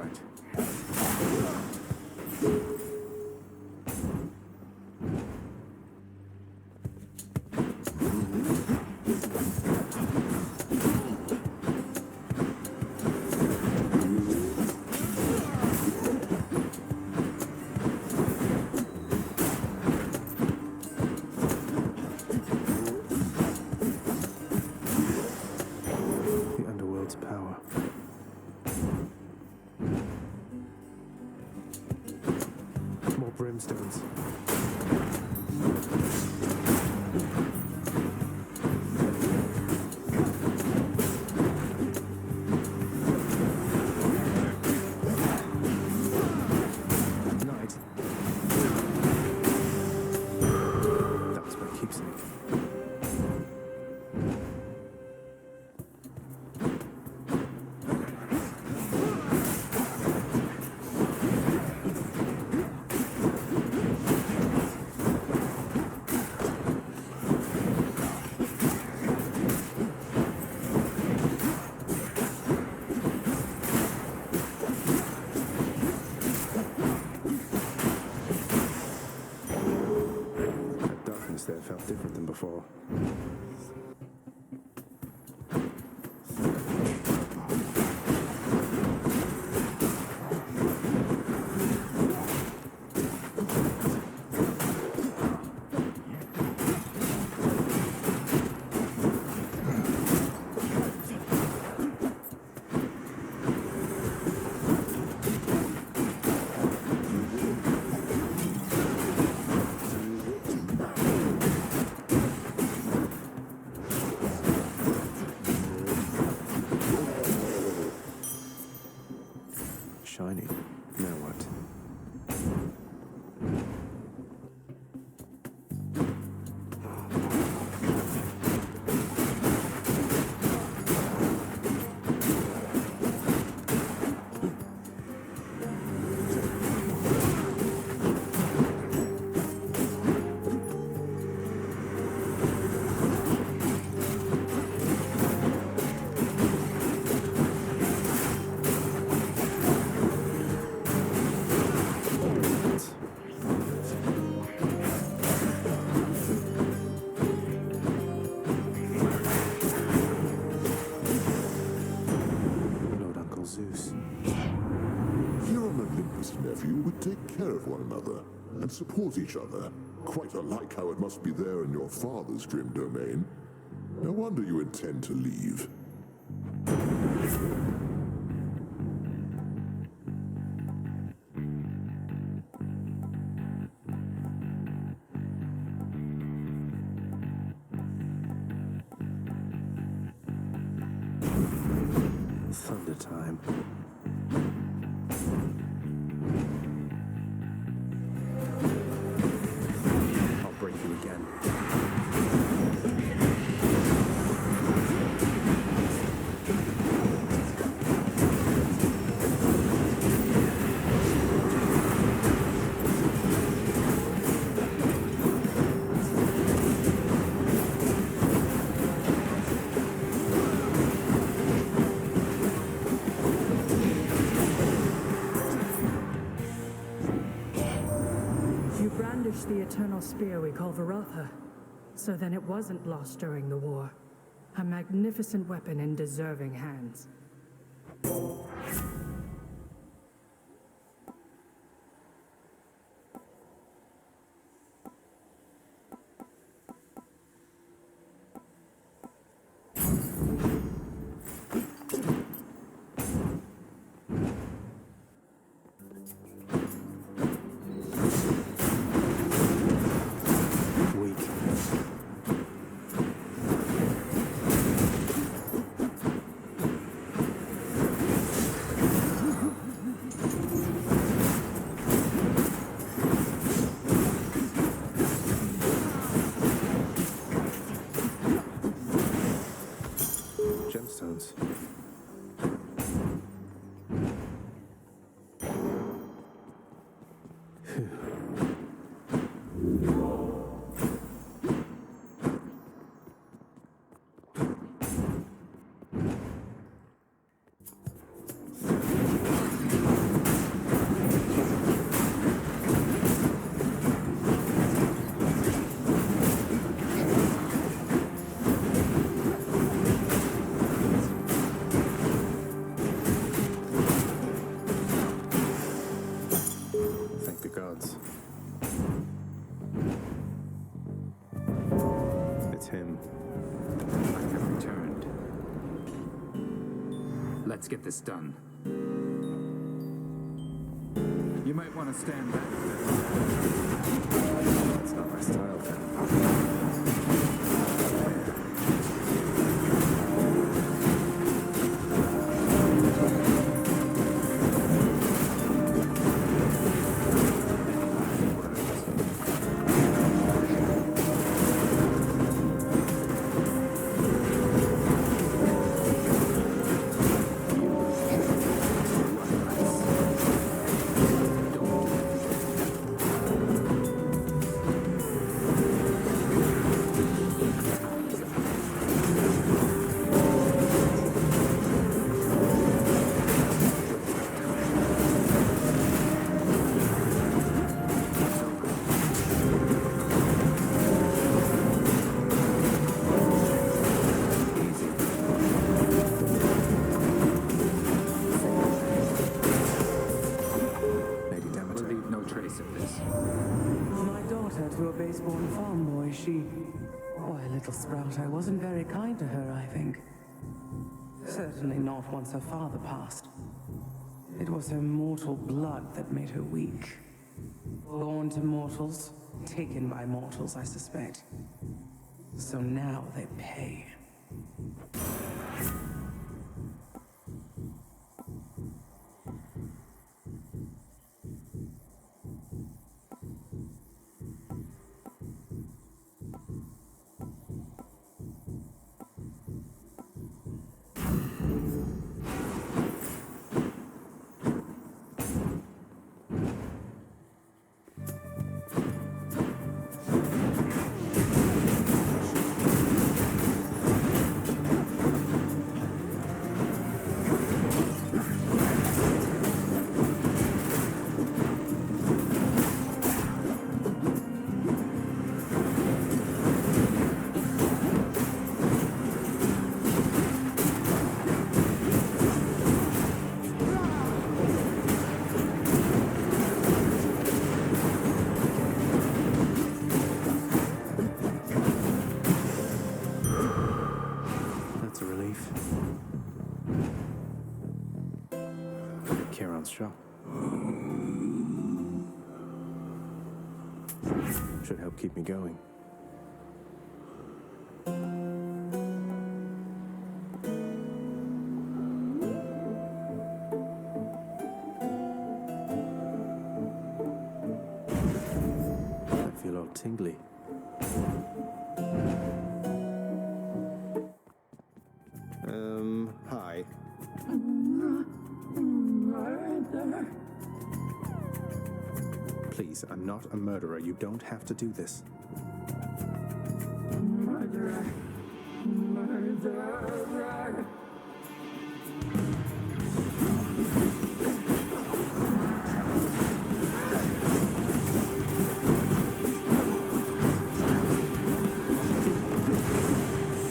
right. The Underworld's power. More brimstones. Night. That was my keepsake. That darkness there felt different than before. Shiny. Now what? Lord Uncle Zeus. You're an Olympus nephew would take care of one another and support each other. Quite unlike how it must be there in your father's grim domain. No wonder you intend to leave. Thunder time. I'll break you again. You brandished the eternal spear we call Varatha. So then it wasn't lost during the war. A magnificent weapon in deserving hands. Weak. gods. It's him. I have returned. Let's get this done. You might want to stand back a bit. That's not my style, then. Little sprout, I wasn't very kind to her, I think. Certainly not once her father passed. It was her mortal blood that made her weak. Born to mortals, taken by mortals, I suspect. So now they pay. Shop. Should help keep me going. I feel all tingly. Hi. Please, I'm not a murderer. You don't have to do this. Murderer. Murderer.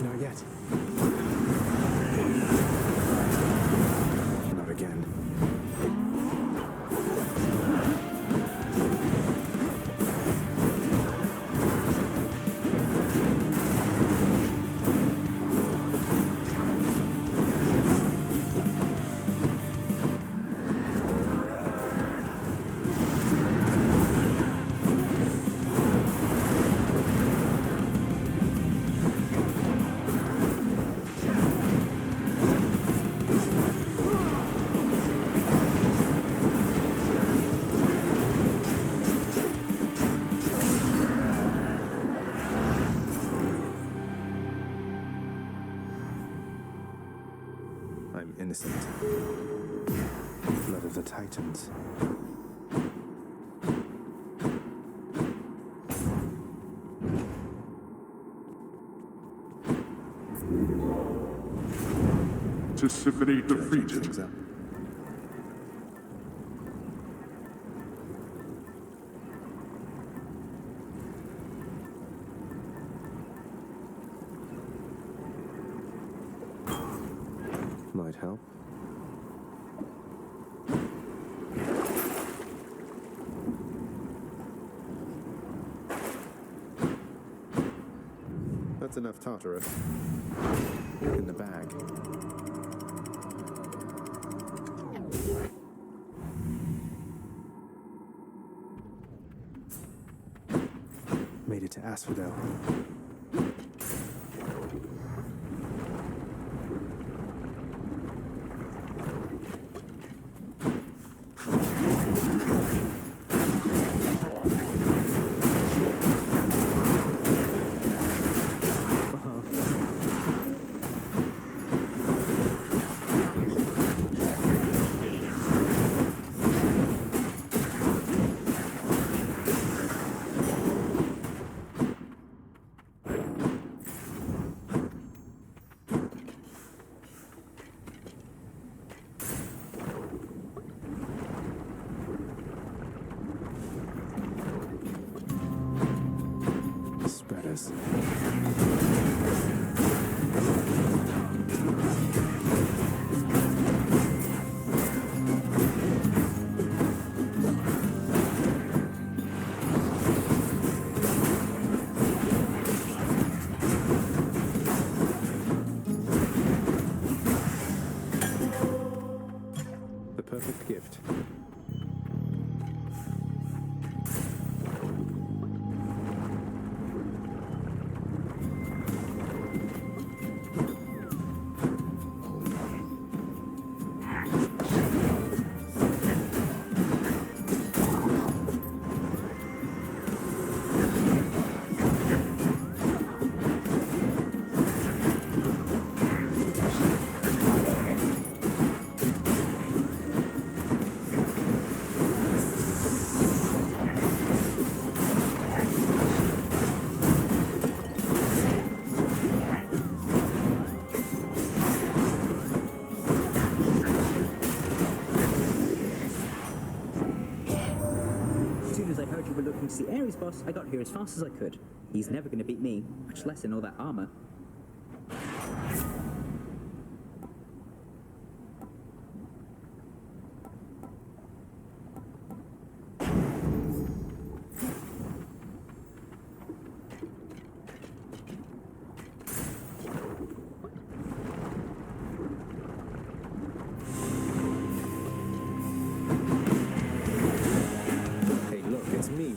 Not yet. Not again. I'm innocent. Blood of the Titans. Participate defeated. Things up. Might help. That's enough Tartarus. In the bag. Made it to Asphodel. Spreaders. The perfect gift. To see Ares boss, I got here as fast as I could. He's never going to beat me, much less in all that armor.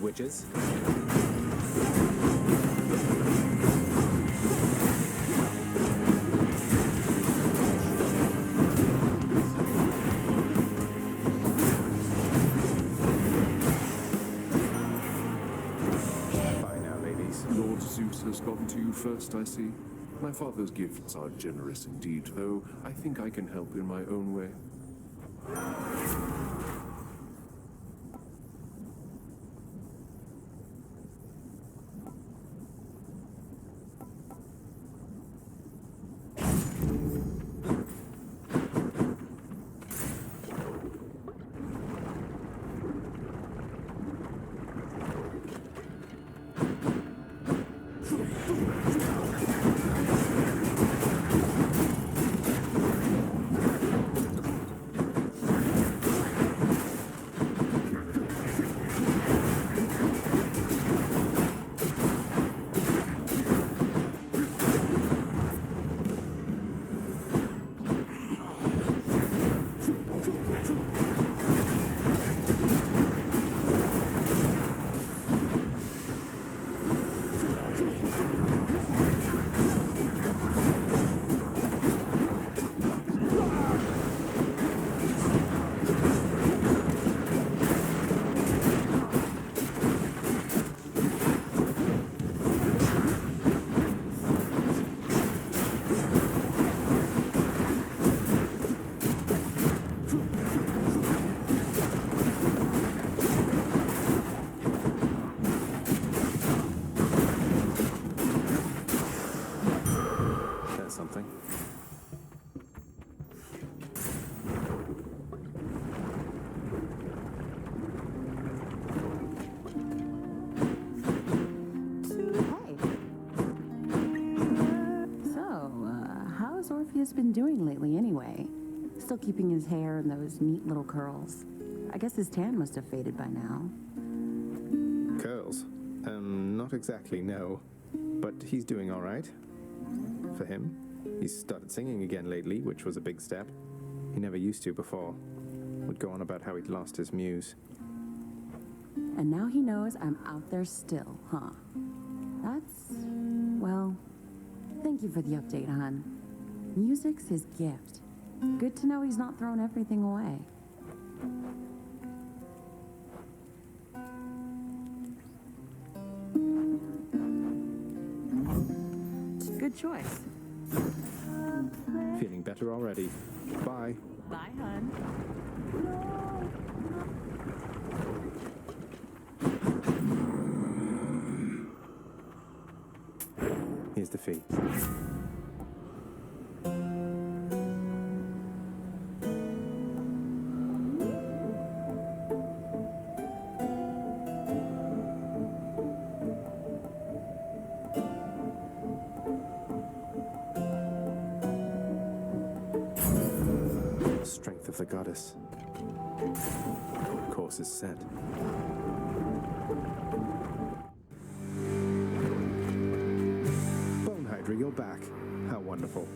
Witches. Bye now, ladies. Lord Zeus has gotten to you first, I see. My father's gifts are generous indeed, though I think I can help in my own way. Orpheus been doing lately anyway? Still keeping his hair in those neat little curls. I guess his tan must have faded by now. Curls? Not exactly, no. But he's doing all right. For him, he's started singing again lately, which was a big step. He never used to before. Would go on about how he'd lost his muse. And now he knows I'm out there still, huh? That's... well, thank you for the update, hon. Music's his gift. Good to know he's not thrown everything away. Good choice. Feeling better already. Bye. Bye, hon. Here's the fee. Strength of the goddess. Course is set. Bone Hydra, you're back. How wonderful.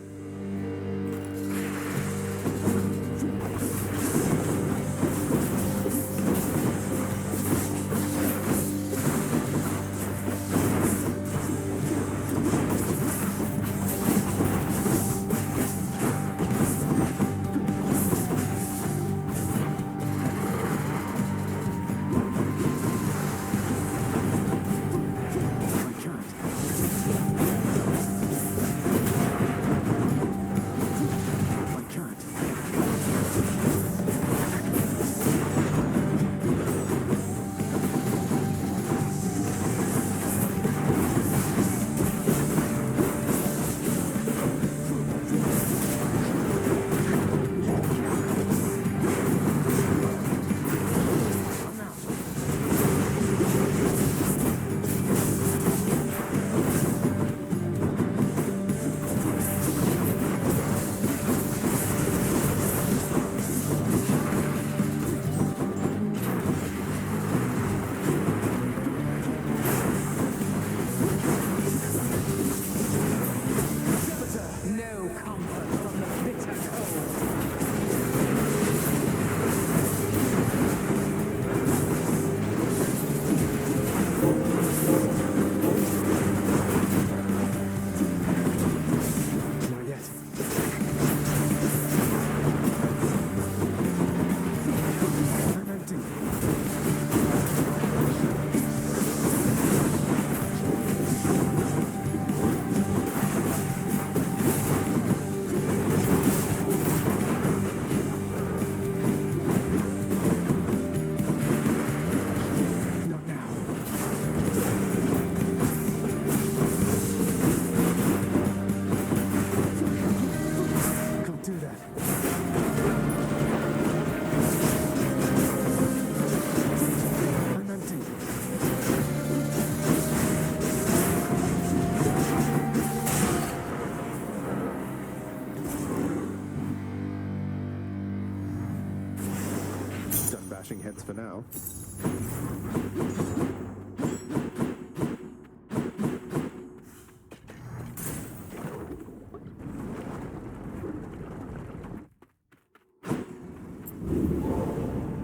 Heads for now.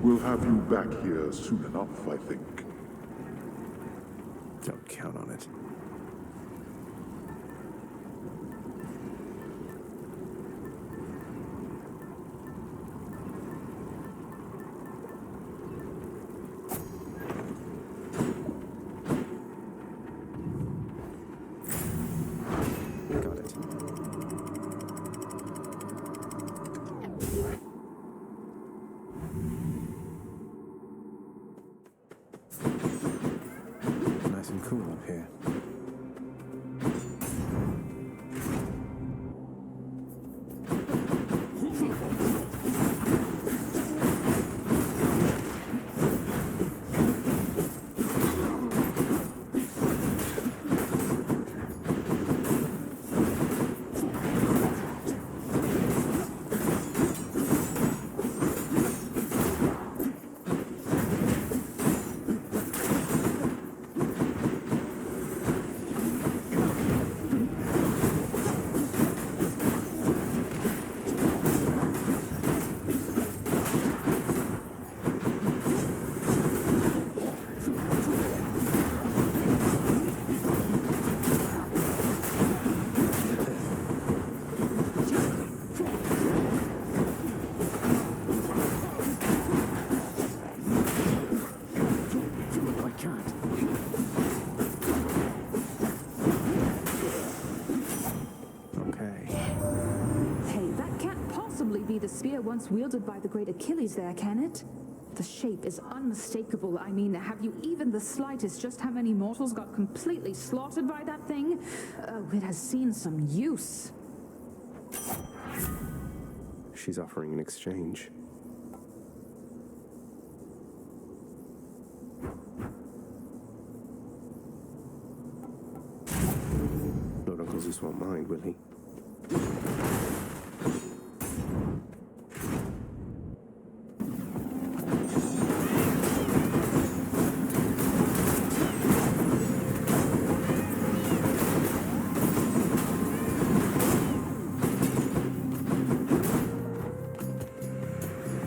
We'll have you back here soon enough, I think. Don't count on it. Cool up here. once wielded by the great Achilles there, can it? The shape is unmistakable. I mean, have you even the slightest just how many mortals got completely slaughtered by that thing? Oh, it has seen some use. She's offering an exchange. Lord Uncle Zeus won't mind, will he?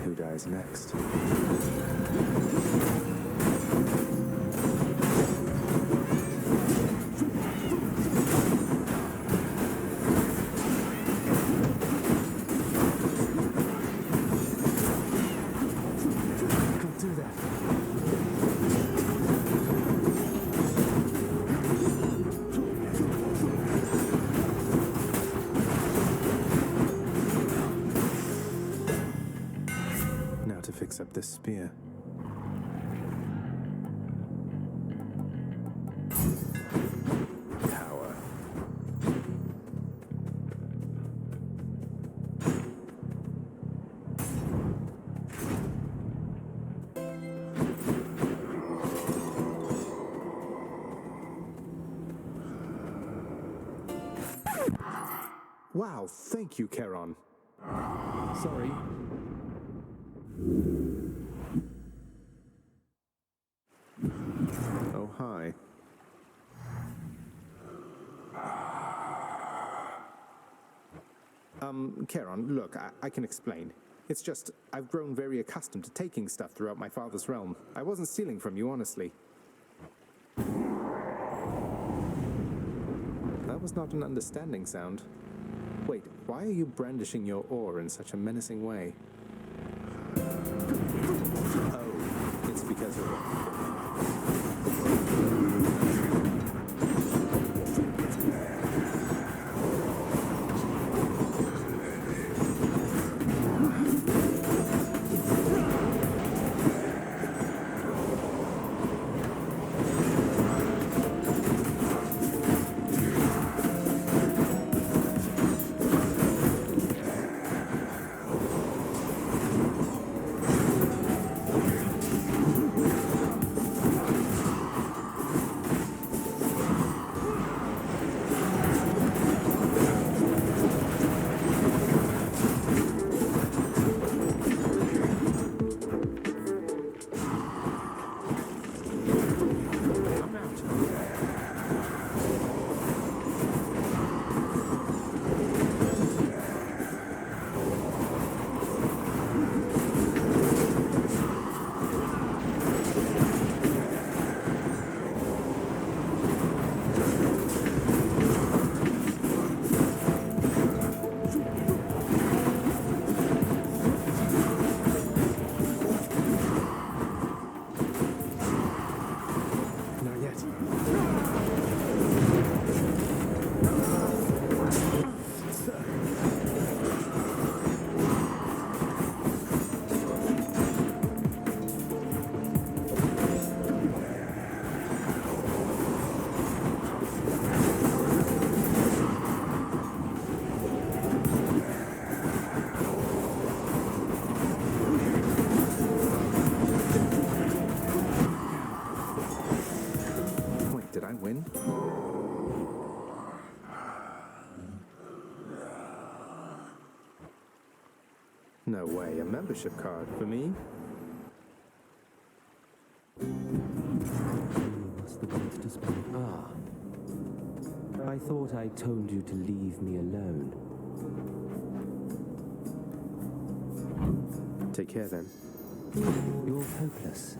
Who dies next? Fix up this spear. Power. Wow, thank you, Charon. Sorry. Oh, hi. Charon, look, I can explain. It's just, I've grown very accustomed to taking stuff throughout my father's realm. I wasn't stealing from you, honestly. That was not an understanding sound. Wait, why are you brandishing your oar in such a menacing way? Oh, it's because of... No way, a membership card for me? What's the best to spend? Ah. I thought I told you to leave me alone. Take care then. You're hopeless.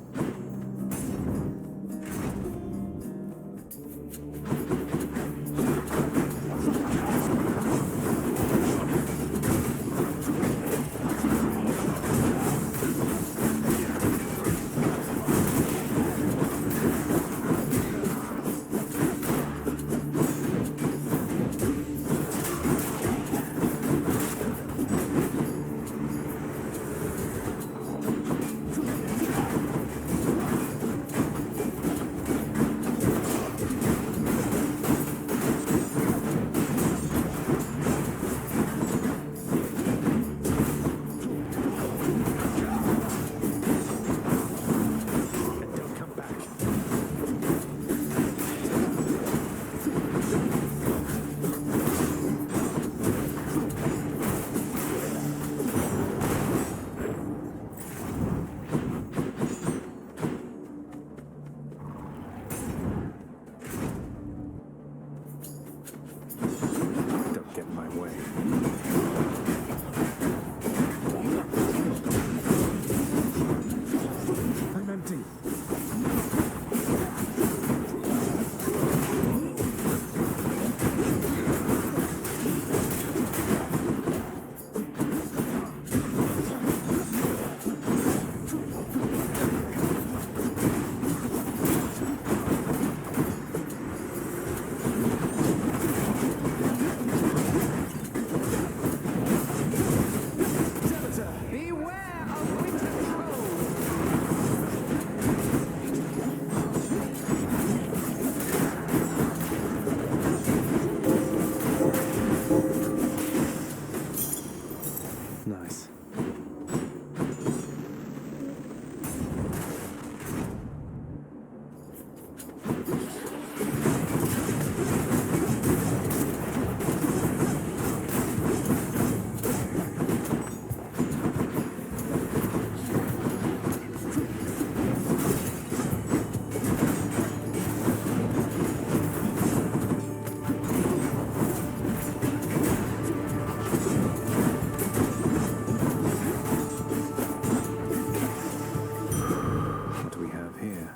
here?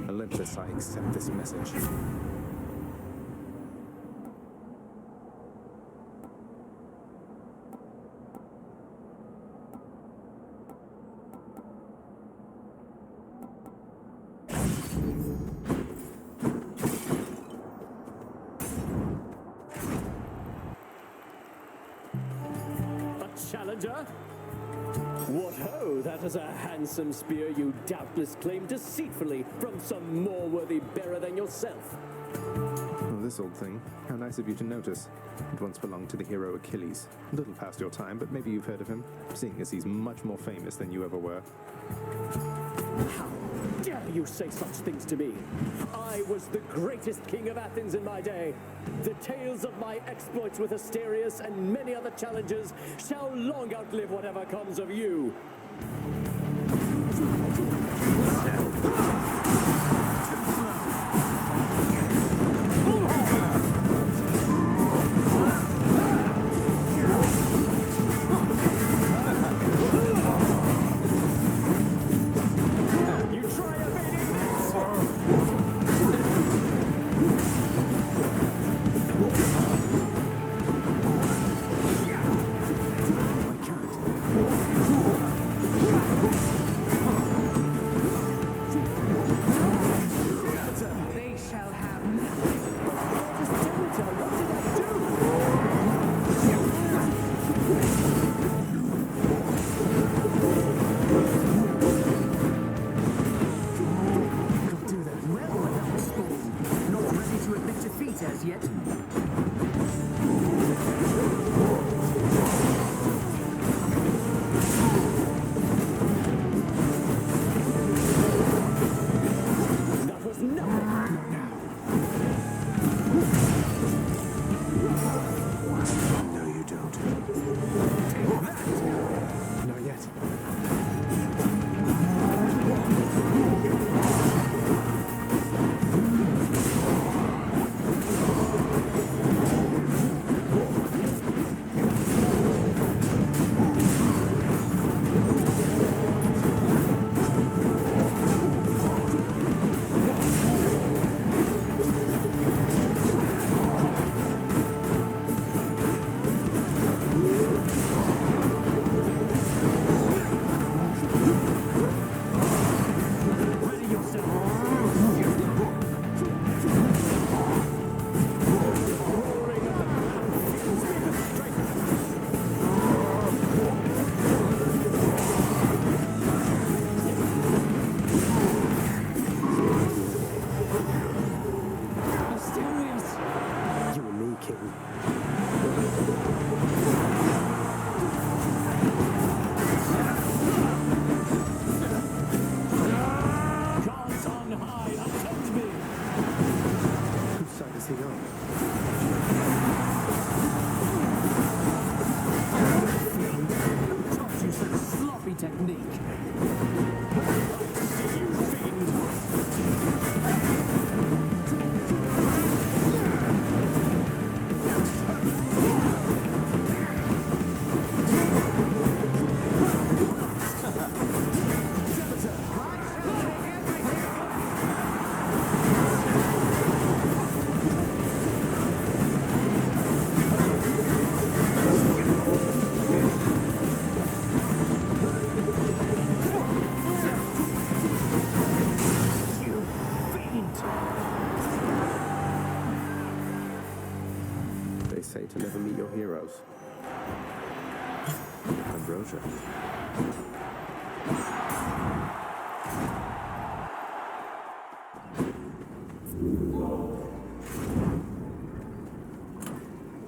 Olympus, I accept this message. Challenger? What ho, that is a handsome spear you doubtless claimed deceitfully from some more worthy bearer than yourself. Oh, this old thing. How nice of you to notice. It once belonged to the hero Achilles. A little past your time, but maybe you've heard of him, seeing as he's much more famous than you ever were. How dare you say such things to me? I was the greatest king of Athens in my day. The tales of my exploits with Asterius and many other challengers shall long outlive whatever comes of you. Say to never meet your heroes. Ambrosia.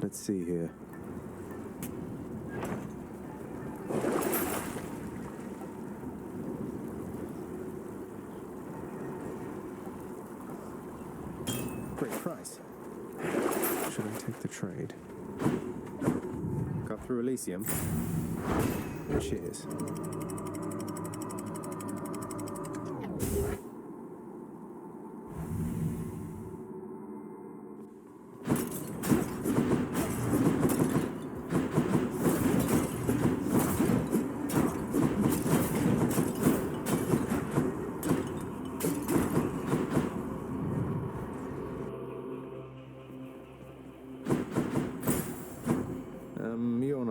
Let's see here. Great price. Should I take the trade? Got through Elysium. Cheers.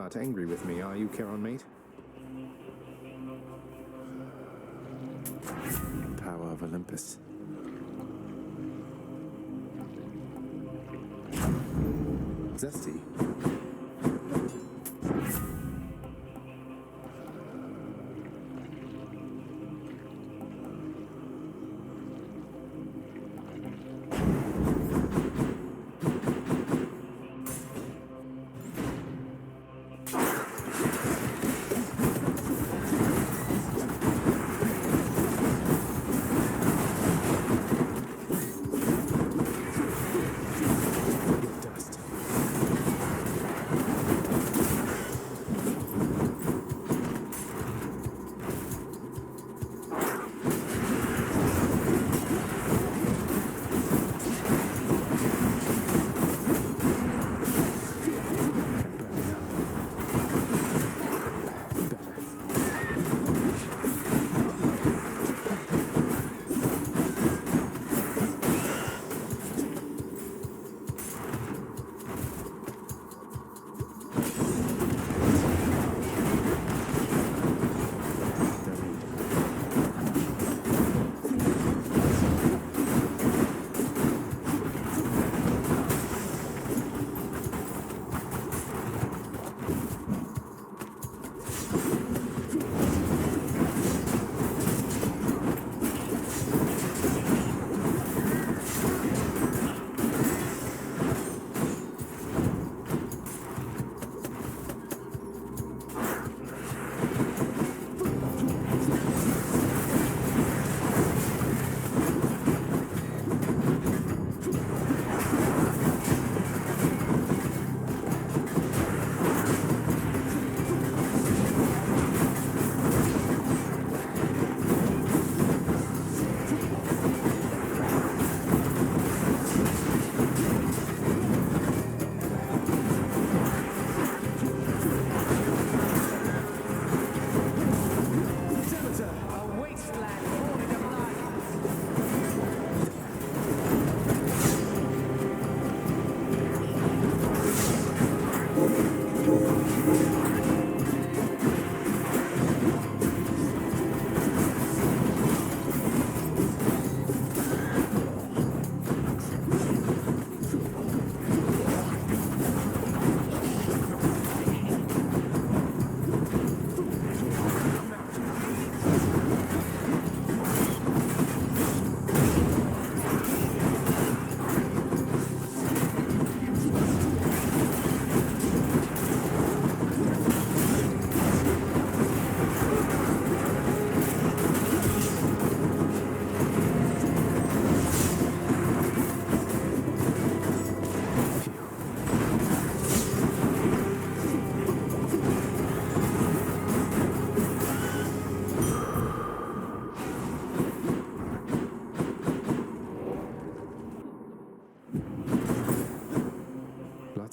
not angry with me, are you, Charon, mate? Power of Olympus. Zesty.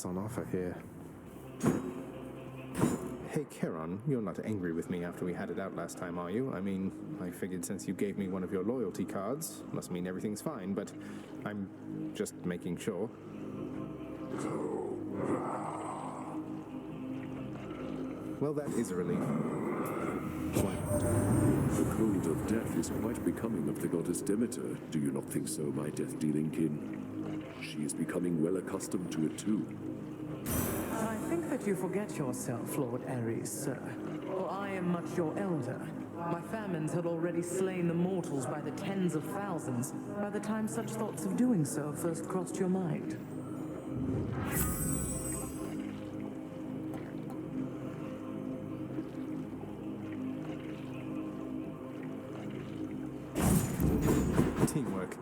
On offer here. Hey, Charon, you're not angry with me after we had it out last time, are you? I mean, I figured since you gave me one of your loyalty cards, must mean everything's fine, but I'm just making sure. Well, that is a relief. The cold of death is quite becoming of the goddess Demeter, do you not think so, my death-dealing kin? She is becoming well accustomed to it too. I think that you forget yourself, Lord Ares, sir. For I am much your elder. My famines had already slain the mortals by the tens of thousands by the time such thoughts of doing so first crossed your mind. Teamwork.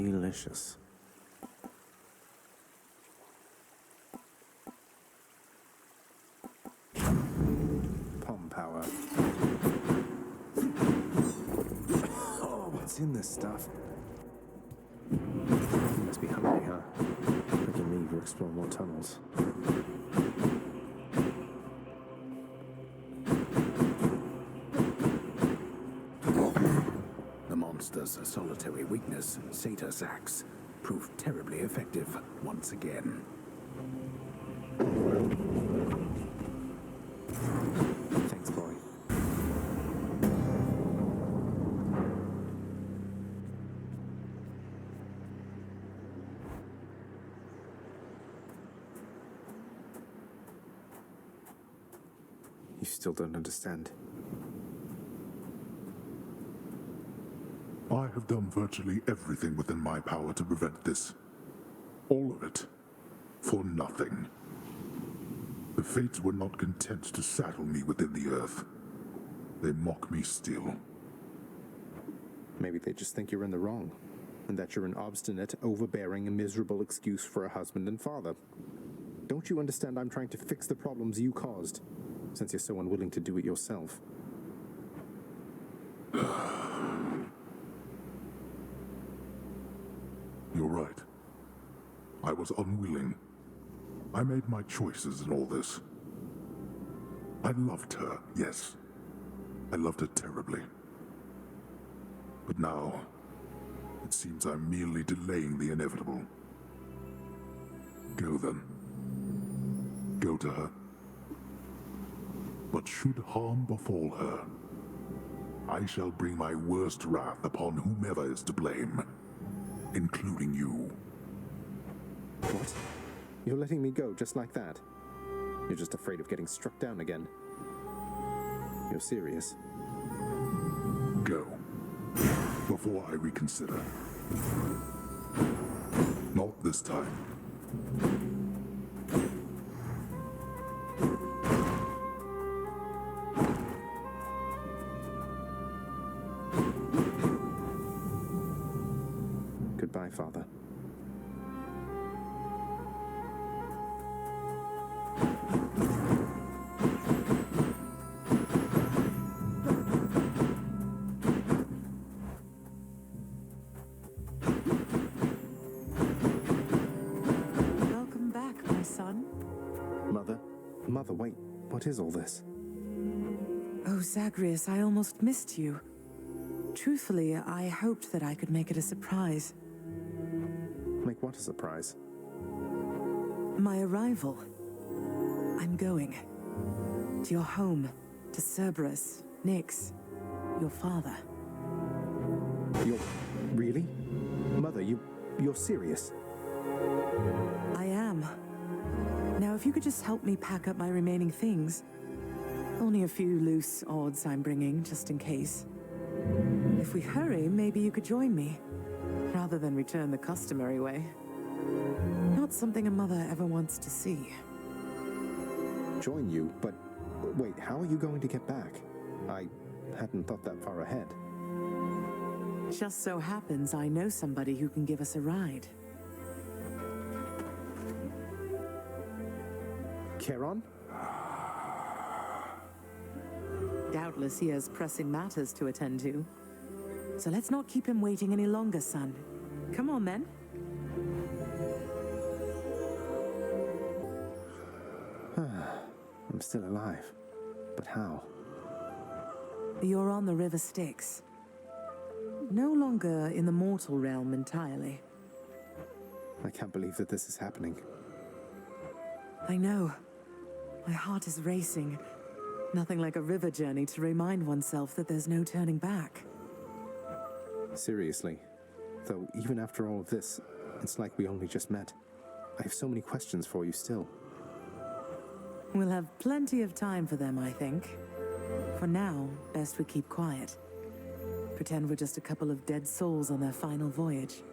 Delicious. Palm power. Oh, what's in this stuff? You must be hungry, huh? I can leave or explore more tunnels. The monster's solitary weakness, Satyr's axe, proved terribly effective once again. Thanks, boy. You still don't understand. I have done virtually everything within my power to prevent this. All of it. For nothing. The Fates were not content to saddle me within the earth. They mock me still. Maybe they just think you're in the wrong, and that you're an obstinate, overbearing, and miserable excuse for a husband and father. Don't you understand I'm trying to fix the problems you caused, since you're so unwilling to do it yourself? You're right. I was unwilling. I made my choices in all this. I loved her, yes. I loved her terribly. But now, it seems I'm merely delaying the inevitable. Go then. Go to her. But should harm befall her, I shall bring my worst wrath upon whomever is to blame, including you. What? You're letting me go just like that? You're just afraid of getting struck down again. You're serious? Go. Before I reconsider. Not this time. Goodbye, Father. Welcome back, my son. Mother? Mother, wait. What is all this? Oh, Zagreus, I almost missed you. Truthfully, I hoped that I could make it a surprise. Make what a surprise? My arrival. I'm going. To your home. To Cerberus, Nyx, your father. You're... really? Mother, you're serious? I am. Now, if you could just help me pack up my remaining things. Only a few loose odds I'm bringing, just in case. If we hurry, maybe you could join me, rather than return the customary way. Not something a mother ever wants to see. Join you? But wait, how are you going to get back? I hadn't thought that far ahead. Just so happens I know somebody who can give us a ride. Charon? Doubtless he has pressing matters to attend to. So let's not keep him waiting any longer, son. Come on, then. I'm still alive. But how? You're on the River Styx. No longer in the mortal realm entirely. I can't believe that this is happening. I know. My heart is racing. Nothing like a river journey to remind oneself that there's no turning back. Seriously. Though, even after all of this, it's like we only just met. I have so many questions for you still. We'll have plenty of time for them, I think. For now, best we keep quiet. Pretend we're just a couple of dead souls on their final voyage.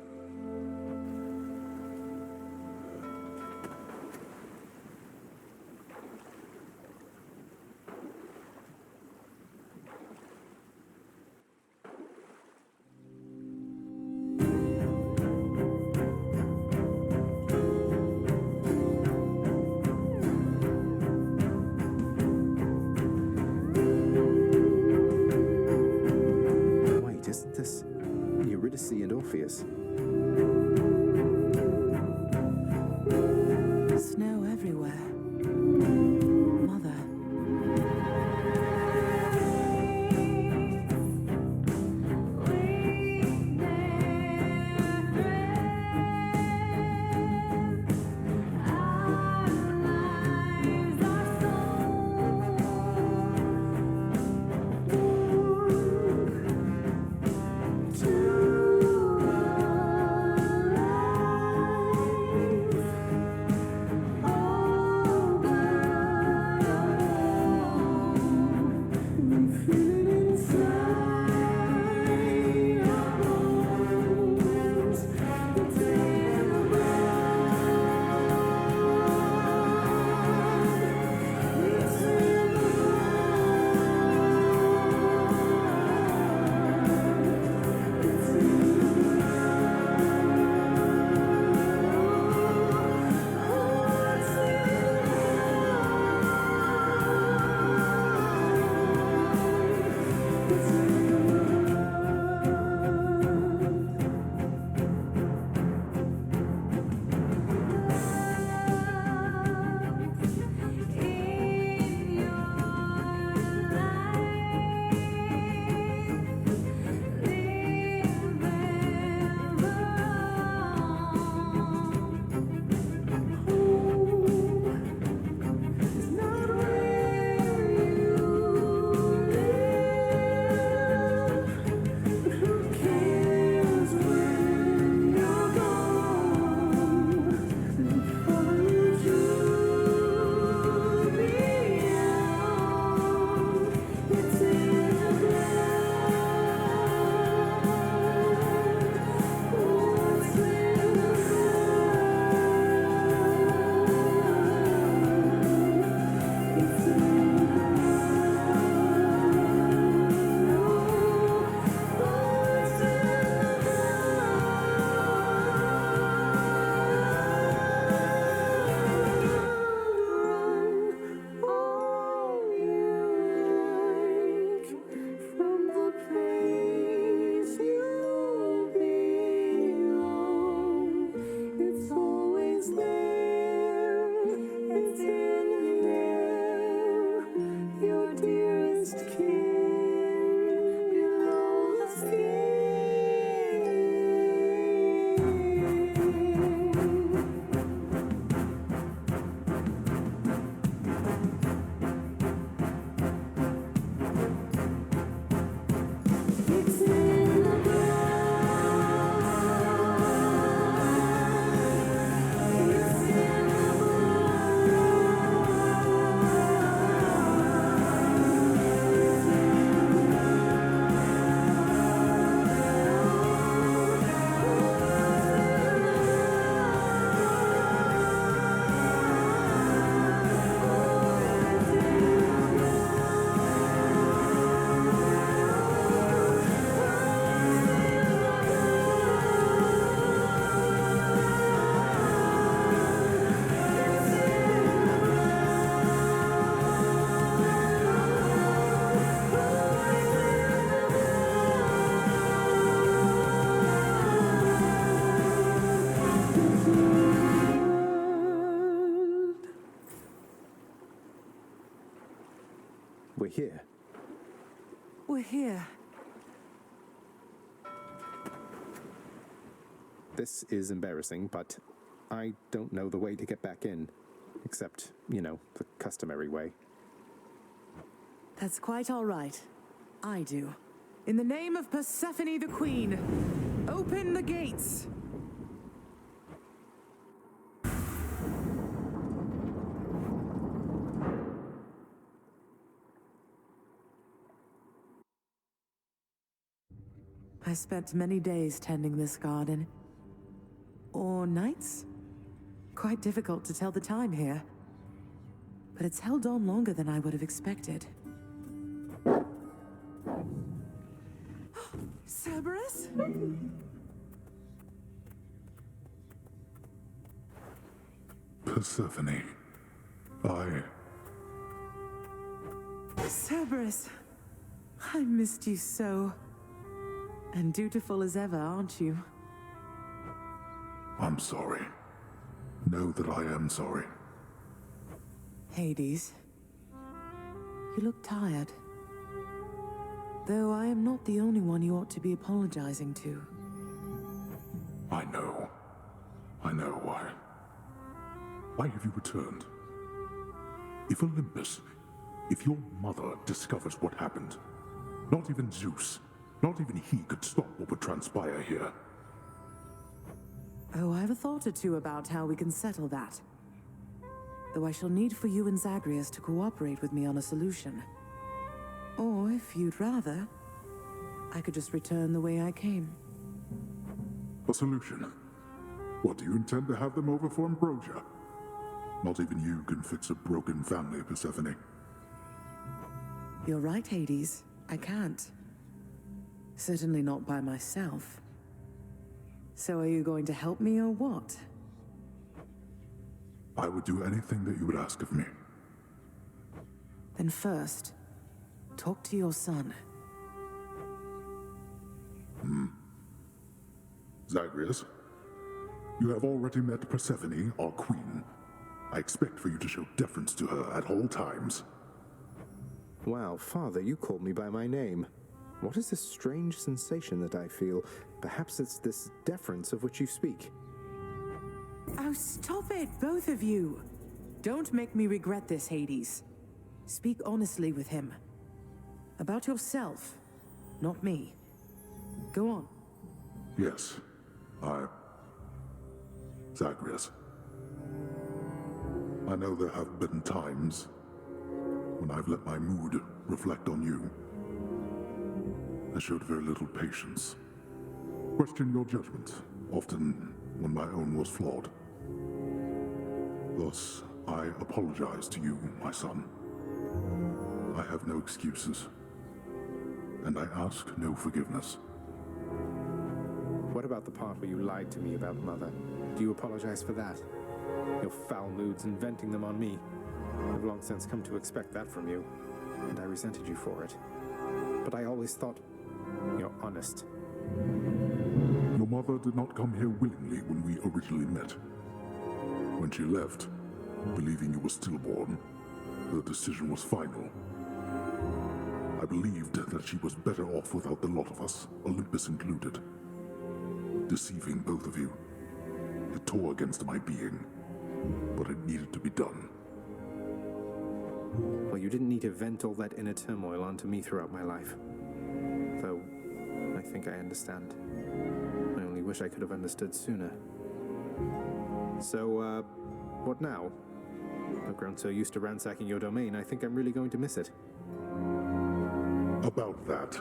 here. We're here. This is embarrassing, but I don't know the way to get back in. Except, you know, the customary way. That's quite all right. I do. In the name of Persephone the Queen, open the gates! I spent many days tending this garden. Or nights? Quite difficult to tell the time here. But it's held on longer than I would have expected. Cerberus? Persephone. Cerberus. I missed you so. And dutiful as ever, aren't you? I'm sorry. Know that I am sorry. Hades. You look tired. Though I am not the only one you ought to be apologizing to. I know. I know why. Why have you returned? If Olympus, if your mother discovers what happened, not even Zeus, not even he could stop what would transpire here. Oh, I have a thought or two about how we can settle that. Though I shall need for you and Zagreus to cooperate with me on a solution. Or, if you'd rather, I could just return the way I came. A solution? What, do you intend to have them over for ambrosia? Not even you can fix a broken family, Persephone. You're right, Hades. I can't. Certainly not by myself. So are you going to help me or what? I would do anything that you would ask of me. Then first, talk to your son. Zagreus, you have already met Persephone, our queen. I expect for you to show deference to her at all times. Wow, Father, you called me by my name. What is this strange sensation that I feel? Perhaps it's this deference of which you speak. Oh, stop it, both of you! Don't make me regret this, Hades. Speak honestly with him. About yourself, not me. Go on. Yes, Zagreus. I know there have been times when I've let my mood reflect on you. I showed very little patience. Questioned your judgment, often when my own was flawed. Thus, I apologize to you, my son. I have no excuses, and I ask no forgiveness. What about the part where you lied to me about Mother? Do you apologize for that? Your foul moods and venting them on me. I've long since come to expect that from you, and I resented you for it. But I always thought you're honest. Your mother did not come here willingly when we originally met. When she left, believing you were stillborn, the decision was final. I believed that she was better off without the lot of us, Olympus included. Deceiving both of you. It tore against my being, but it needed to be done. Well, you didn't need to vent all that inner turmoil onto me throughout my life. Though, I think I understand. I only wish I could have understood sooner. So, what now? I've grown so used to ransacking your domain, I think I'm really going to miss it. About that.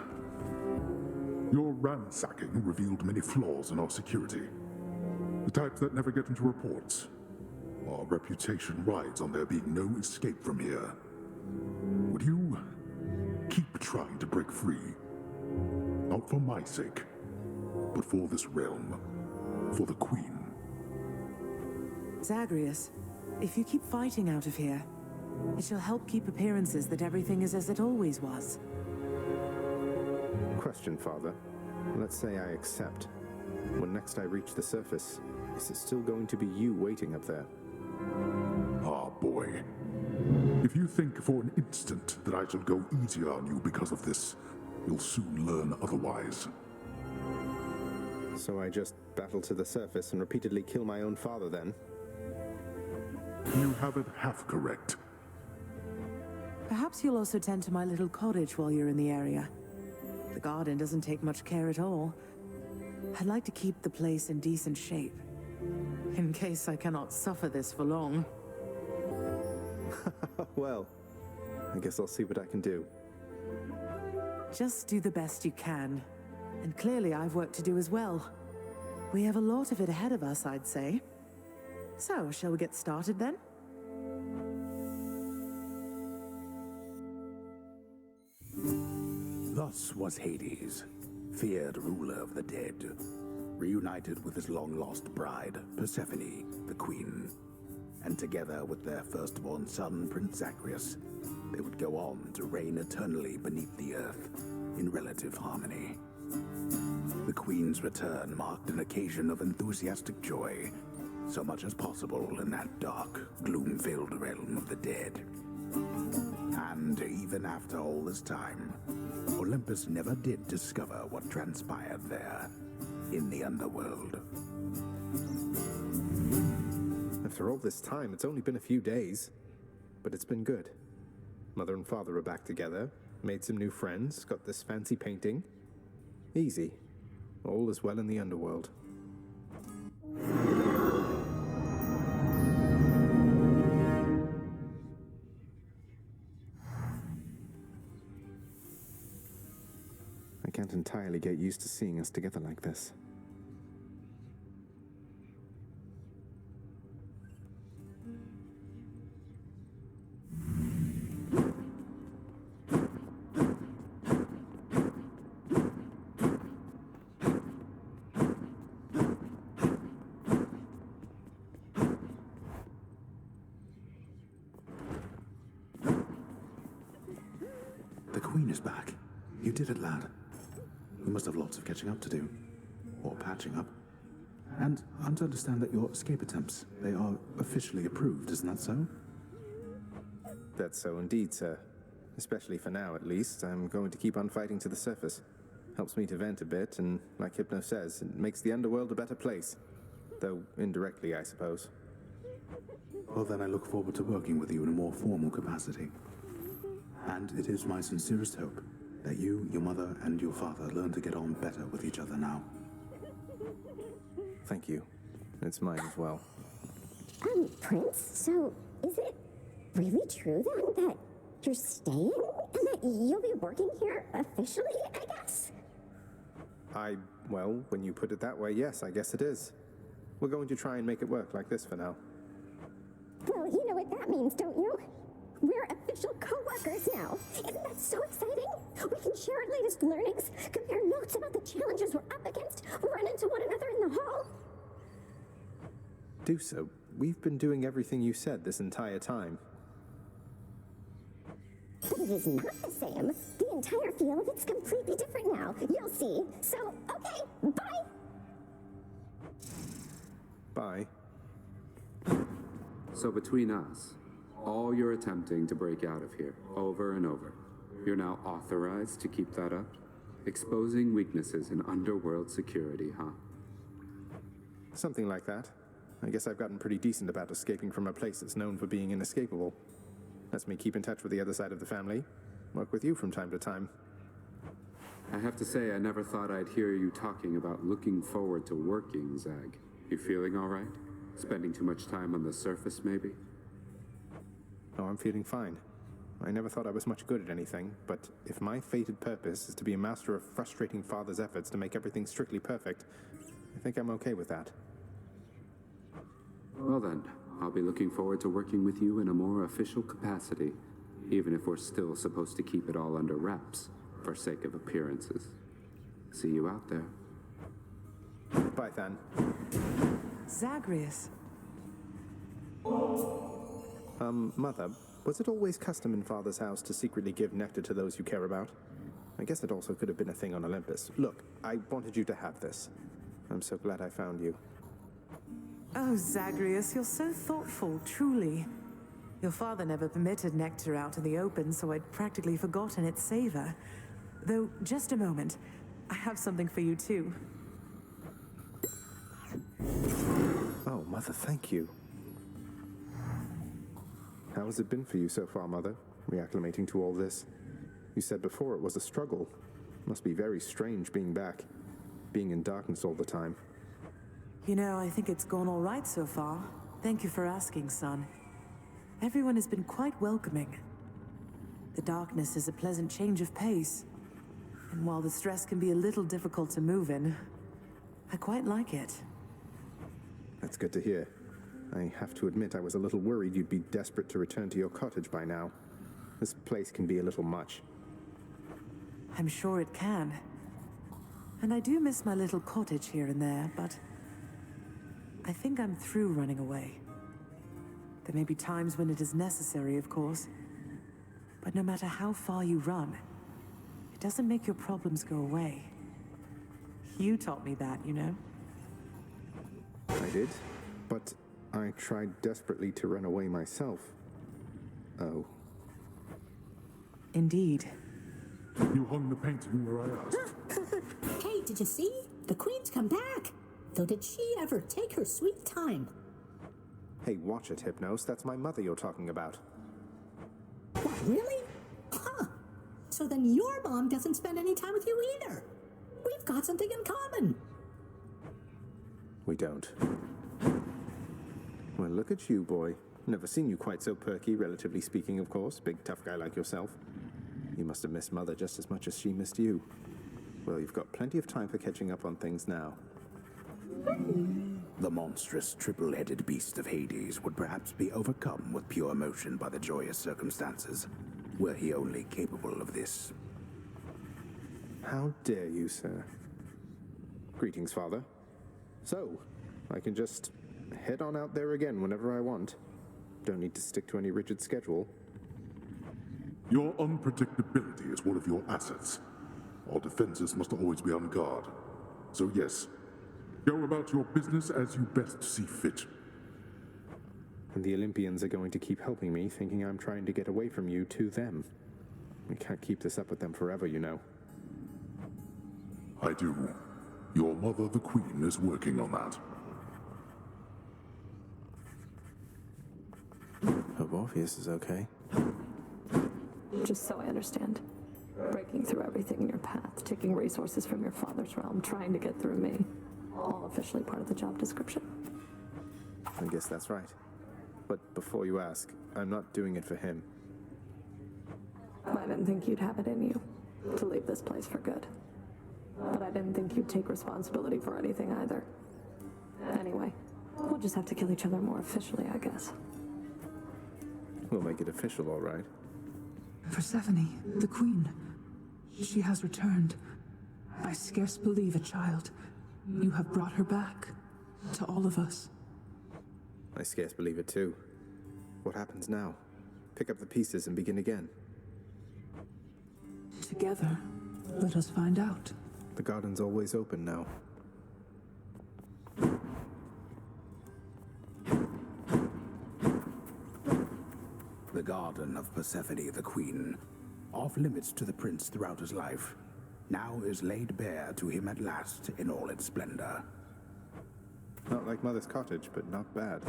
Your ransacking revealed many flaws in our security. The types that never get into reports. Our reputation rides on there being no escape from here. Would you keep trying to break free? Not for my sake, but for this realm. For the Queen. Zagreus, if you keep fighting out of here, it shall help keep appearances that everything is as it always was. Question, Father. Let's say I accept. When next I reach the surface, is it still going to be you waiting up there? Ah, boy. If you think for an instant that I shall go easier on you because of this, you'll soon learn otherwise. So I just battle to the surface and repeatedly kill my own father then? You have it half correct. Perhaps you'll also tend to my little cottage while you're in the area. The garden doesn't take much care at all. I'd like to keep the place in decent shape, in case I cannot suffer this for long. Well, I guess I'll see what I can do. Just do the best you can. And clearly I've work to do as well. We have a lot of it ahead of us, I'd say. So, shall we get started then? Thus was Hades, feared ruler of the dead, reunited with his long-lost bride, Persephone, the queen. And together with their firstborn son, Prince Zagreus, they would go on to reign eternally beneath the earth, in relative harmony. The queen's return marked an occasion of enthusiastic joy, so much as possible in that dark, gloom-filled realm of the dead. And even after all this time, Olympus never did discover what transpired there, in the Underworld. After all this time, it's only been a few days. But it's been good. Mother and father are back together, made some new friends, got this fancy painting. Easy. All is well in the Underworld. I can't entirely get used to seeing us together like this. The Queen is back. You did it, lad. We must have lots of catching up to do. Or patching up. And I'm to understand that your escape attempts, they are officially approved, isn't that so? That's so indeed, sir. Especially for now, at least. I'm going to keep on fighting to the surface. Helps me to vent a bit, and like Hypno says, it makes the Underworld a better place. Though indirectly, I suppose. Well, then I look forward to working with you in a more formal capacity. And it is my sincerest hope that you, your mother, and your father learn to get on better with each other now. Thank you. It's mine as well. Prince, so is it really true that you're staying? And that you'll be working here officially, I guess? Well, when you put it that way, yes, I guess it is. We're going to try and make it work like this for now. Well, you know what that means, don't you? We're official co-workers now. Isn't that so exciting? We can share our latest learnings, compare notes about the challenges we're up against, run into one another in the hall. Do so. We've been doing everything you said this entire time. But it is not the same. The entire feel of it's completely different now. You'll see. So, okay, bye! Bye. So between us, all you're attempting to break out of here, over and over, you're now authorized to keep that up? Exposing weaknesses in underworld security, huh? Something like that. I guess I've gotten pretty decent about escaping from a place that's known for being inescapable. Lets me keep in touch with the other side of the family. Work with you from time to time. I have to say, I never thought I'd hear you talking about looking forward to working, Zag. You feeling all right? Spending too much time on the surface, maybe? Oh, I'm feeling fine. I never thought I was much good at anything, but if my fated purpose is to be a master of frustrating father's efforts to make everything strictly perfect, I think I'm okay with that. Well then, I'll be looking forward to working with you in a more official capacity, even if we're still supposed to keep it all under wraps, for sake of appearances. See you out there. Bye, Than. Zagreus. Mother, was it always custom in Father's house to secretly give nectar to those you care about? I guess it also could have been a thing on Olympus. Look, I wanted you to have this. I'm so glad I found you. Oh, Zagreus, you're so thoughtful, truly. Your father never permitted nectar out in the open, so I'd practically forgotten its savor. Though, just a moment. I have something for you, too. Oh, Mother, thank you. How has it been for you so far, Mother, reacclimating to all this? You said before it was a struggle. Must be very strange being back, being in darkness all the time. You know, I think it's gone all right so far. Thank you for asking, son. Everyone has been quite welcoming. The darkness is a pleasant change of pace. And while the stress can be a little difficult to move in, I quite like it. That's good to hear. I have to admit I was a little worried you'd be desperate to return to your cottage by now. This place can be a little much. I'm sure it can. And I do miss my little cottage here and there, but I think I'm through running away. There may be times when it is necessary, of course. But no matter how far you run, it doesn't make your problems go away. You taught me that, you know? I did, but I tried desperately to run away myself. Oh. Indeed. You hung the painting where I asked. Hey, did you see? The Queen's come back. Though did she ever take her sweet time? Hey, watch it, Hypnos. That's my mother you're talking about. What, really? Huh. So then your mom doesn't spend any time with you either. We've got something in common. We don't. Well, look at you, boy. Never seen you quite so perky, relatively speaking, of course. Big, tough guy like yourself. You must have missed Mother just as much as she missed you. Well, you've got plenty of time for catching up on things now. The monstrous triple-headed beast of Hades would perhaps be overcome with pure emotion by the joyous circumstances, were he only capable of this. How dare you, sir? Greetings, Father. So, I can just head on out there again whenever I want. Don't need to stick to any rigid schedule. Your unpredictability is one of your assets. Our defenses must always be on guard. So yes, go about your business as you best see fit. And the Olympians are going to keep helping me, thinking I'm trying to get away from you to them. We can't keep this up with them forever, you know. I do. Your mother, the Queen, is working on that. Hope Orpheus is okay. Just so I understand. Breaking through everything in your path, taking resources from your father's realm, trying to get through me. All officially part of the job description. I guess that's right. But before you ask, I'm not doing it for him. I didn't think you'd have it in you to leave this place for good. But I didn't think you'd take responsibility for anything either. Anyway, we'll just have to kill each other more officially, I guess. We'll make it official, all right. Persephone, the Queen. She has returned. I scarce believe it, child. You have brought her back. To all of us. I scarce believe it, too. What happens now? Pick up the pieces and begin again. Together, let us find out. The garden's always open now. The garden of Persephone the Queen, off limits to the prince throughout his life, now is laid bare to him at last in all its splendor. Not like Mother's cottage, but not bad.